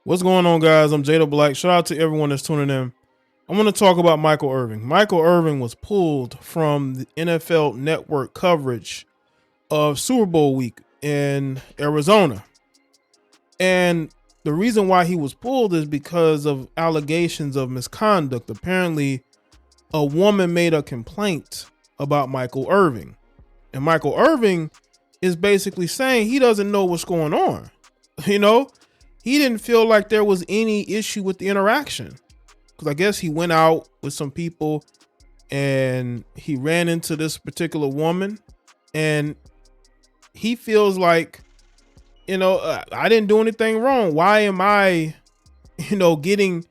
What's going on, guys? I'm Jada Black. Shout out to everyone that's tuning in. I want to talk about Michael Irvin. Michael Irvin was pulled from the NFL Network coverage of Super Bowl week in Arizona. And the reason why he was pulled is because of allegations of misconduct. Apparently, a woman made a complaint about Michael Irvin. And Michael Irvin is basically saying he doesn't know what's going on. You know, he didn't feel like there was any issue with the interaction. Because I guess he went out with some people and he ran into this particular woman. And he feels like, I didn't do anything wrong. Why am I, getting,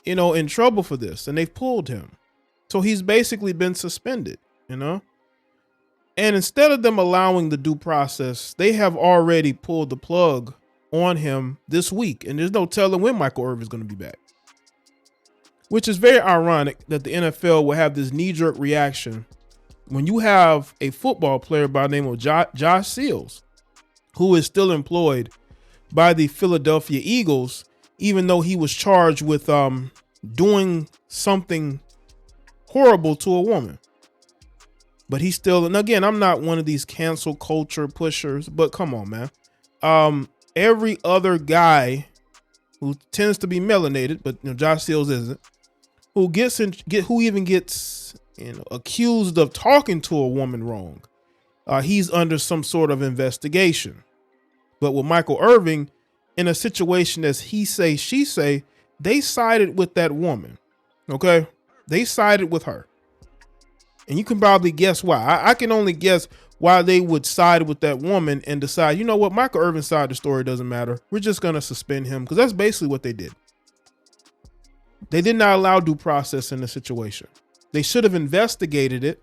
in trouble for this? And they've pulled him. So he's basically been suspended, And instead of them allowing the due process, they have already pulled the plug on him this week. And there's no telling when Michael Irvin is going to be back. Which is very ironic that the NFL will have this knee-jerk reaction when you have a football player by the name of Josh Seals, who is still employed by the Philadelphia Eagles, even though he was charged with doing something horrible to a woman. But he's still, and again, I'm not one of these cancel culture pushers, but come on, man. Every other guy who tends to be melanated, but Josh Seals isn't, who even gets accused of talking to a woman wrong, he's under some sort of investigation. But with Michael Irvin, in a situation as he say, she say, they sided with that woman. Okay, they sided with her, and you can probably guess why. I can only guess why they would side with that woman and decide, you know what, Michael Irvin's side of the story doesn't matter. We're just gonna suspend him, because that's basically what they did. They did not allow due process in the situation. They should have investigated it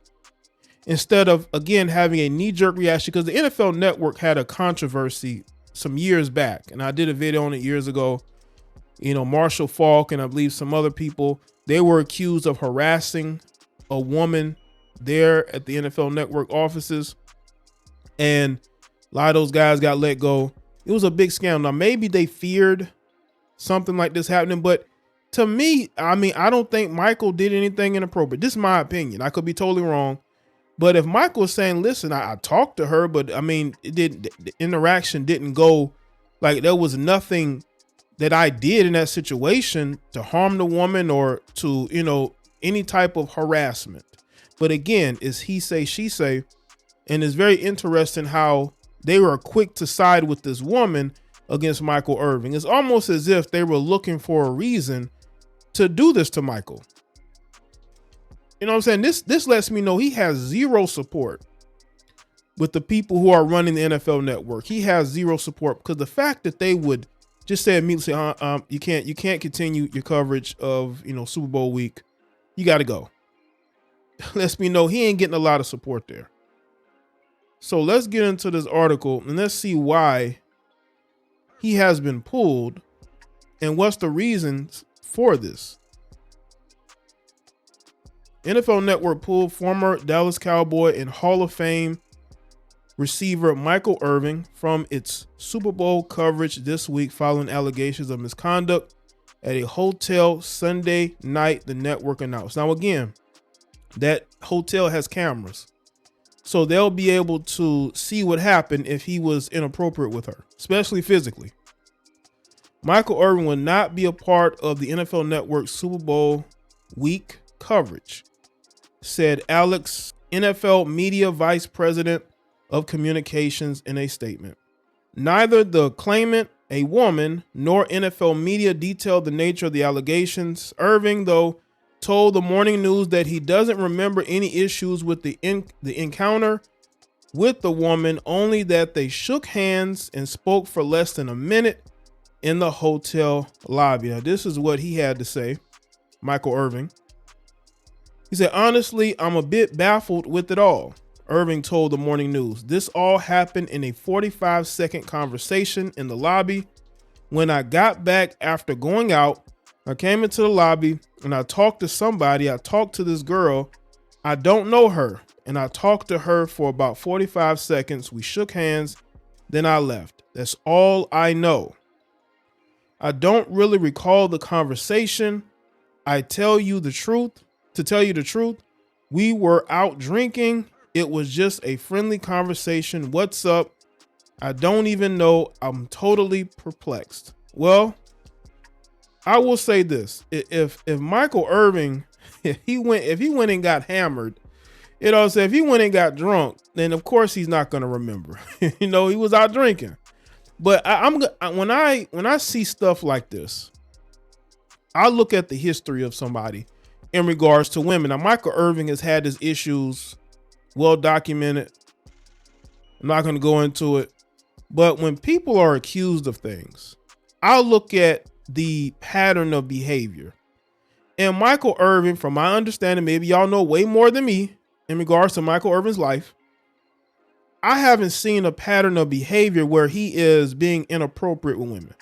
instead of, again, having a knee-jerk reaction, because the NFL Network had a controversy some years back, and I did a video on it years ago. Marshall Falk and I believe some other people, they were accused of harassing a woman there at the NFL Network offices, and a lot of those guys got let go. It was a big scandal. Now, maybe they feared something like this happening, but to me, I don't think Michael did anything inappropriate. This is my opinion. I could be totally wrong. But if Michael was saying, listen, I talked to her, but the interaction didn't go, like there was nothing that I did in that situation to harm the woman or to, any type of harassment. But again, it's he say, she say. And it's very interesting how they were quick to side with this woman against Michael Irvin. It's almost as if they were looking for a reason to do this to Michael. You know what I'm saying? This lets me know he has zero support with the people who are running the NFL Network. He has zero support, because the fact that they would just say immediately, you can't continue your coverage of Super Bowl week. You got to go. Lets me know he ain't getting a lot of support there. So let's get into this article and let's see why he has been pulled and what's the reasons for this. NFL Network pulled former Dallas Cowboy and Hall of Fame receiver Michael Irvin from its Super Bowl coverage this week following allegations of misconduct at a hotel Sunday night, the network announced. Now, again, that hotel has cameras, so they'll be able to see what happened if he was inappropriate with her, especially physically. Michael Irvin will not be a part of the NFL Network Super Bowl week coverage, said Alex, NFL Media Vice President of Communications, in a statement. Neither the claimant, a woman, nor NFL media detailed the nature of the allegations. Irvin, though, told the Morning News that he doesn't remember any issues with the encounter with the woman, only that they shook hands and spoke for less than a minute in the hotel lobby. Now, this is what he had to say, Michael Irvin. He said, honestly, I'm a bit baffled with it all. Irvin told the Morning News, this all happened in a 45-second conversation in the lobby. When I got back after going out, I came into the lobby and I talked to somebody. I talked to this girl. I don't know her. And I talked to her for about 45 seconds. We shook hands. Then I left. That's all I know. I don't really recall the conversation. To tell you the truth, we were out drinking. It was just a friendly conversation. What's up? I don't even know. I'm totally perplexed. Well, I will say this. If Michael Irvin, if he went and got hammered, so if he went and got drunk, then of course he's not going to remember. He was out drinking. But when I see stuff like this, I look at the history of somebody in regards to women. Now, Michael Irvin has had his issues well documented. I'm not going to go into it. But when people are accused of things, I'll look at the pattern of behavior. And Michael Irvin, from my understanding, maybe y'all know way more than me in regards to Michael Irvin's life, I haven't seen a pattern of behavior where he is being inappropriate with women.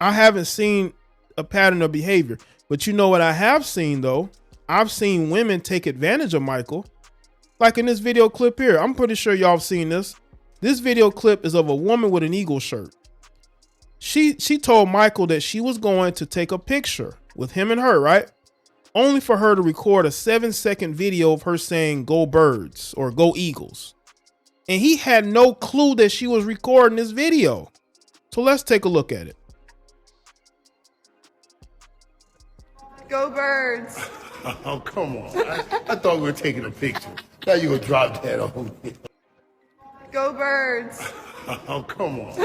I haven't seen a pattern of behavior. But you know what I have seen, though? I've seen women take advantage of Michael. Like in this video clip here. I'm pretty sure y'all have seen this. This video clip is of a woman with an Eagle shirt. She told Michael that she was going to take a picture with him and her, right? Only for her to record a 7-second video of her saying, "Go Birds" or "Go Eagles." And he had no clue that she was recording this video. So let's take a look at it. Go Birds. Oh, come on. I thought we were taking a picture. Now you're going to drop that on me. Go Birds. Oh, come on.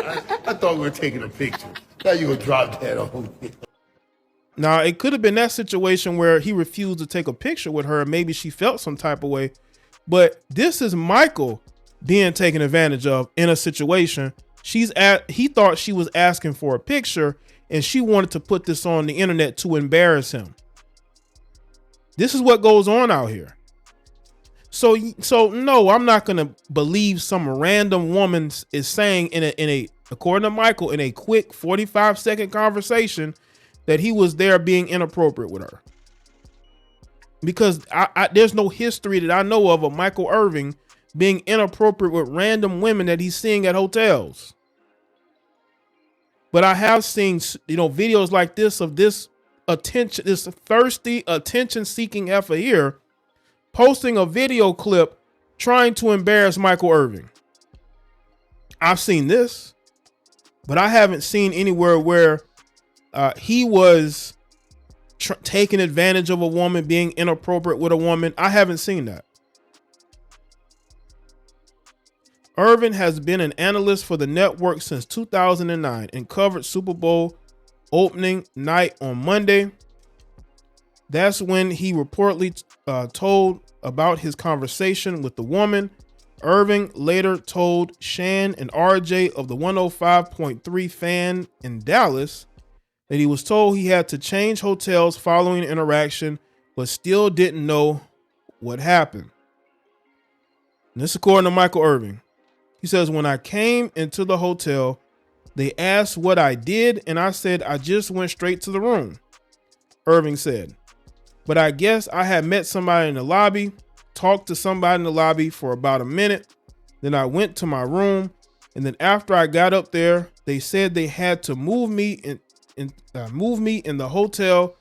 I thought we were taking a picture. Now you're going to drop that on me. Now, it could have been that situation where he refused to take a picture with her. Maybe she felt some type of way. But this is Michael being taken advantage of in a situation. He thought she was asking for a picture, and she wanted to put this on the internet to embarrass him. This is what goes on out here. So no, I'm not going to believe some random woman is saying according to Michael, in a quick 45-second conversation that he was there being inappropriate with her. Because there's no history that I know of Michael Irvin being inappropriate with random women that he's seeing at hotels. But I have seen, videos like this of this attention, this thirsty attention-seeking effort here, posting a video clip trying to embarrass Michael Irvin. I've seen this, but I haven't seen anywhere where he was taking advantage of a woman, being inappropriate with a woman. I haven't seen that. Irvin has been an analyst for the network since 2009 and covered Super Bowl opening night on Monday. That's when he reportedly told about his conversation with the woman. Irvin later told Shan and RJ of the 105.3 Fan in Dallas that he was told he had to change hotels following the interaction, but still didn't know what happened. And this according to Michael Irvin. He says, "When I came into the hotel, they asked what I did, and I said I just went straight to the room," Irvin said. "But I guess I had met somebody in the lobby, talked to somebody in the lobby for about a minute. Then I went to my room, and then after I got up there, they said they had to move me in the hotel.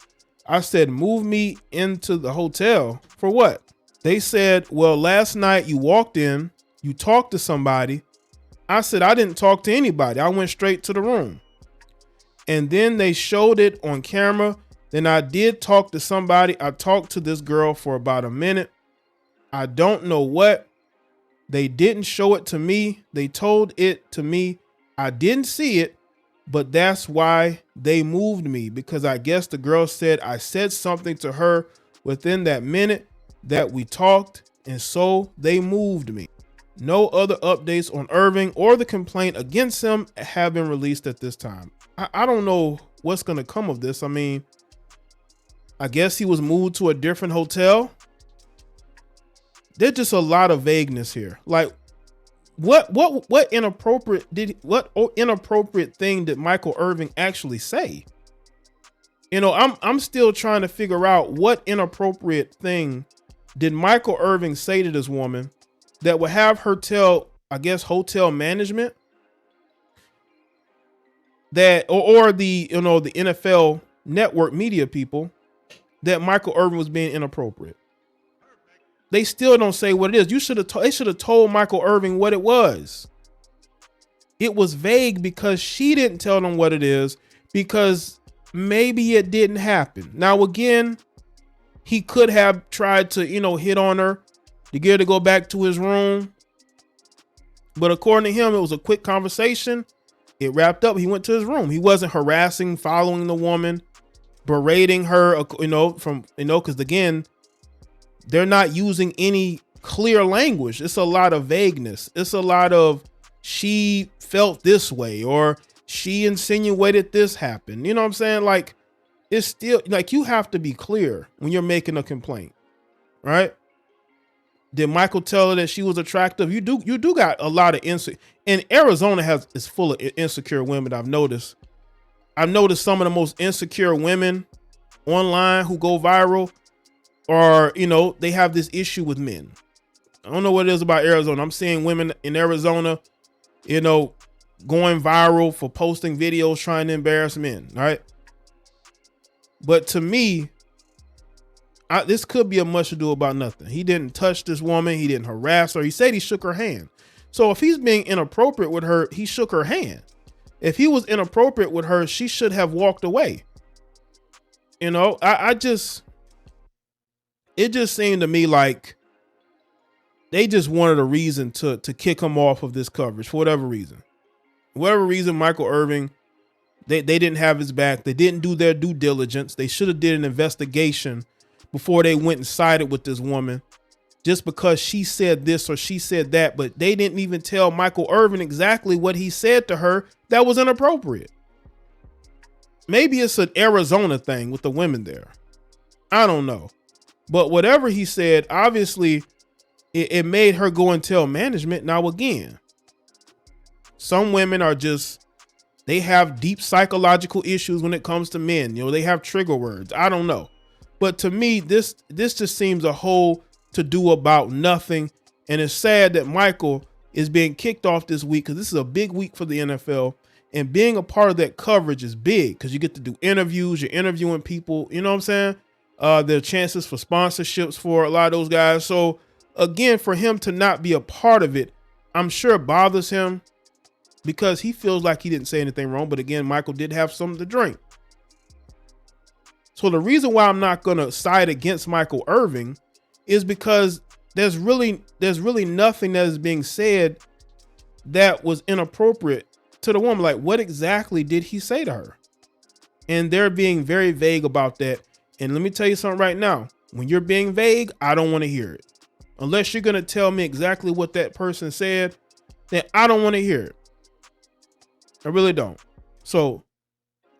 I said, move me into the hotel for what? They said, well, last night you walked in, you talked to somebody. I said, I didn't talk to anybody. I went straight to the room. And then they showed it on camera. Then I did talk to somebody. I talked to this girl for about a minute. I don't know what. They didn't show it to me. They told it to me. I didn't see it, but that's why they moved me, because I guess the girl said I said something to her within that minute that we talked, and so they moved me. No other updates on Irvin or the complaint against him have been released at this time. I don't know what's going to come of this. I mean, I guess he was moved to a different hotel. There's just a lot of vagueness here. Like, what inappropriate thing did Michael Irvin actually say? You know, I'm still trying to figure out what inappropriate thing did Michael Irvin say to this woman that would have her tell, I guess, hotel management that, or the, the NFL network media people, that Michael Irvin was being inappropriate. They still don't say what it is. They should have told Michael Irvin what it was. It was vague because she didn't tell them what it is, because maybe it didn't happen. Now, again, he could have tried to, hit on her to get her to go back to his room. But according to him, it was a quick conversation. It wrapped up. He went to his room. He wasn't harassing, following the woman, berating her, because again, they're not using any clear language. It's a lot of vagueness. It's a lot of, she felt this way, or she insinuated this happened. You know what I'm saying? Like, it's still like, you have to be clear when you're making a complaint, right? Did Michael tell her that she was attractive? You do got a lot of and Arizona is full of insecure women. I've noticed some of the most insecure women online who go viral are, they have this issue with men. I don't know what it is about Arizona. I'm seeing women in Arizona, going viral for posting videos trying to embarrass men, right? But to me, this could be a much ado about nothing. He didn't touch this woman. He didn't harass her. He said he shook her hand. So if he's being inappropriate with her, he shook her hand. If he was inappropriate with her, she should have walked away. It just seemed to me like they just wanted a reason to kick him off of this coverage for whatever reason. Whatever reason, Michael Irvin, they didn't have his back. They didn't do their due diligence. They should have did an investigation before they went and sided with this woman just because she said this or she said that. But they didn't even tell Michael Irvin exactly what he said to her that was inappropriate. Maybe it's an Arizona thing with the women there. I don't know. But whatever he said, obviously it made her go and tell management. Now, again, some women are they have deep psychological issues when it comes to men. They have trigger words. I don't know. But to me, this just seems a whole to do about nothing. And it's sad that Michael is being kicked off this week, because this is a big week for the NFL. And being a part of that coverage is big because you get to do interviews. You're interviewing people. You know what I'm saying? There are chances for sponsorships for a lot of those guys. So again, for him to not be a part of it, I'm sure it bothers him because he feels like he didn't say anything wrong. But again, Michael did have something to drink. So the reason why I'm not going to side against Michael Irvin is because there's really nothing that is being said that was inappropriate to the woman. Like, what exactly did he say to her? And they're being very vague about that. And let me tell you something right now. When you're being vague, I don't want to hear it. Unless you're going to tell me exactly what that person said, then I don't want to hear it. I really don't. So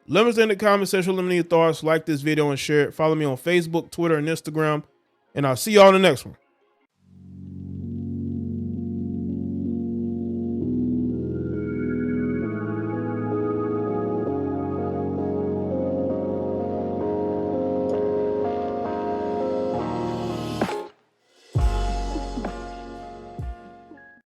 let us know in the comment section, let me know your thoughts, like this video and share it. Follow me on Facebook, Twitter, and Instagram, and I'll see y'all in the next one.